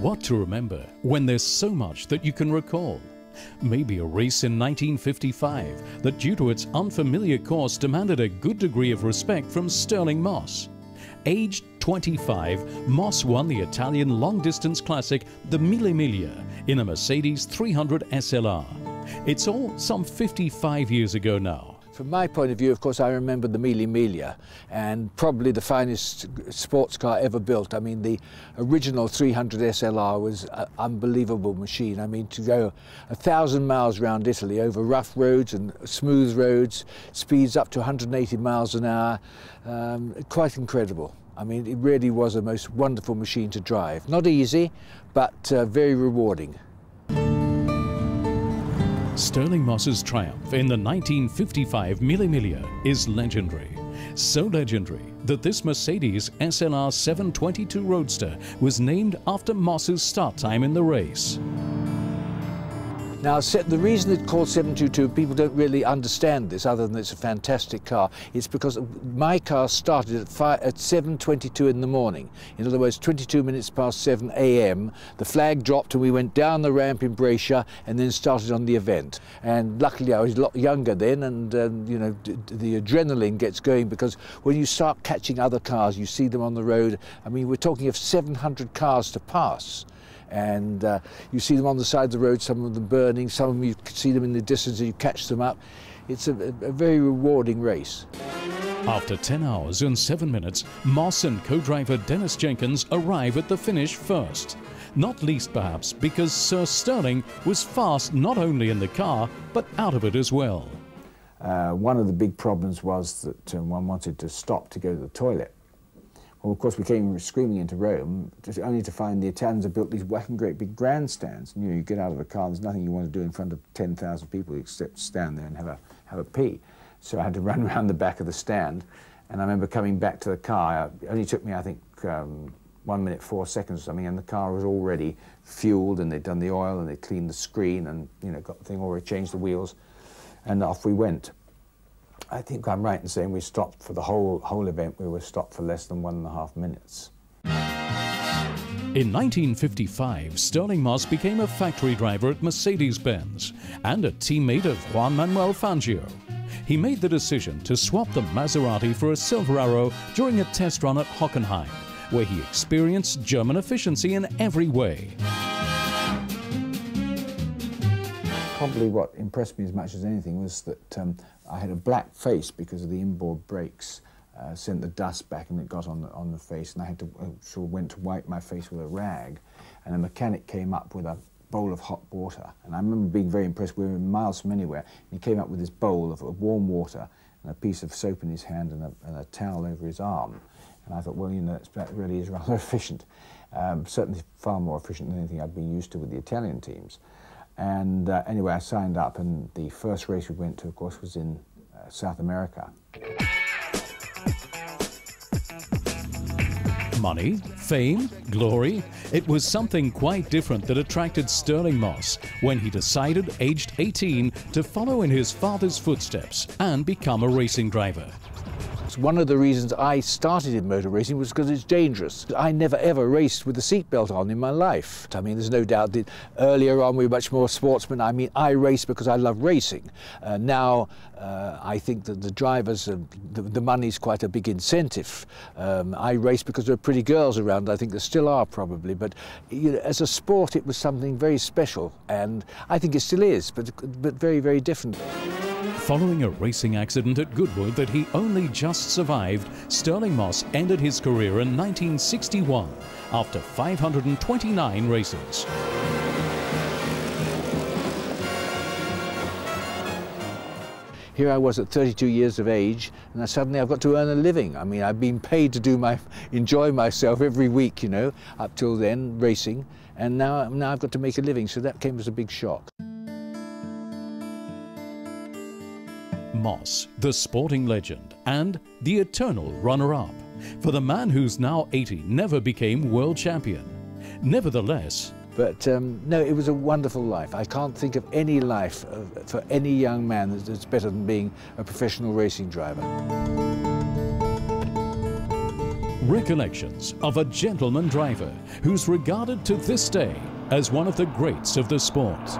What to remember when there's so much that you can recall? Maybe a race in 1955 that, due to its unfamiliar course, demanded a good degree of respect from Stirling Moss. Aged 25, Moss won the Italian long-distance classic, the Mille Miglia, in a Mercedes 300 SLR. It's all some 55 years ago now. From my point of view, of course, I remember the Mille Miglia, and probably the finest sports car ever built. I mean, the original 300 SLR was an unbelievable machine. I mean, to go 1,000 miles around Italy over rough roads and smooth roads, speeds up to 180 miles an hour, quite incredible. I mean, it really was a most wonderful machine to drive. Not easy, but very rewarding. Stirling Moss's triumph in the 1955 Mille Miglia is legendary. So legendary that this Mercedes SLR 722 Roadster was named after Moss's start time in the race. Now, the reason it's called 722, people don't really understand this other than it's a fantastic car. It's because my car started at 7:22 in the morning. In other words, 22 minutes past 7 a.m. The flag dropped and we went down the ramp in Brescia and then started on the event. And luckily I was a lot younger then, and you know, the adrenaline gets going, because when you start catching other cars, you see them on the road. I mean, we're talking of 700 cars to pass. And you see them on the side of the road, some of them burning, some of them you see them in the distance and you catch them up. It's a very rewarding race. After 10 hours and 7 minutes, Moss and co-driver Dennis Jenkins arrive at the finish first. Not least perhaps because Sir Stirling was fast not only in the car, but out of it as well. One of the big problems was that one wanted to stop to go to the toilet. Well, of course, we came screaming into Rome, only to find the Italians had built these whacking great big grandstands. And, you get out of the car, there's nothing you want to do in front of 10,000 people except stand there and have a pee. So I had to run around the back of the stand. And I remember coming back to the car. It only took me, I think, 1 minute, 4 seconds or something, and the car was already fueled, and they'd done the oil, and they'd cleaned the screen, and got the thing already, changed the wheels, and off we went. I think I'm right in saying we stopped for the whole event. We were stopped for less than 1.5 minutes. In 1955, Stirling Moss became a factory driver at Mercedes-Benz and a teammate of Juan Manuel Fangio. He made the decision to swap the Maserati for a Silver Arrow during a test run at Hockenheim, where he experienced German efficiency in every way. Probably what impressed me as much as anything was that I had a black face because of the inboard brakes. Sent the dust back and it got on the face, and I had to went to wipe my face with a rag, and a mechanic came up with a bowl of hot water, and I remember being very impressed. We were miles from anywhere, and he came up with this bowl of warm water and a piece of soap in his hand and a towel over his arm, and I thought, well, that really is rather efficient, certainly far more efficient than anything I'd been used to with the Italian teams. And anyway, I signed up, and the first race we went to, of course, was in South America. Money, fame, glory. It was something quite different that attracted Stirling Moss when he decided, aged 18, to follow in his father's footsteps and become a racing driver. One of the reasons I started in motor racing was because it's dangerous. I never ever raced with a seatbelt on in my life. I mean, there's no doubt that earlier on we were much more sportsmen. I mean, I raced because I love racing. Now I think that the drivers, the money's quite a big incentive. I raced because there are pretty girls around. I think there still are probably, but as a sport it was something very special, and I think it still is, but very, very different. Following a racing accident at Goodwood that he only just survived, Stirling Moss ended his career in 1961 after 529 races. Here I was at 32 years of age, and suddenly I've got to earn a living. I mean, I've been paid to enjoy myself every week, up till then, racing, and now I've got to make a living, so that came as a big shock. Moss, the sporting legend and the eternal runner-up. For the man who's now 80 never became world champion. Nevertheless, But no, it was a wonderful life. I can't think of any life for any young man that's better than being a professional racing driver. Recollections of a gentleman driver who's regarded to this day as one of the greats of the sport.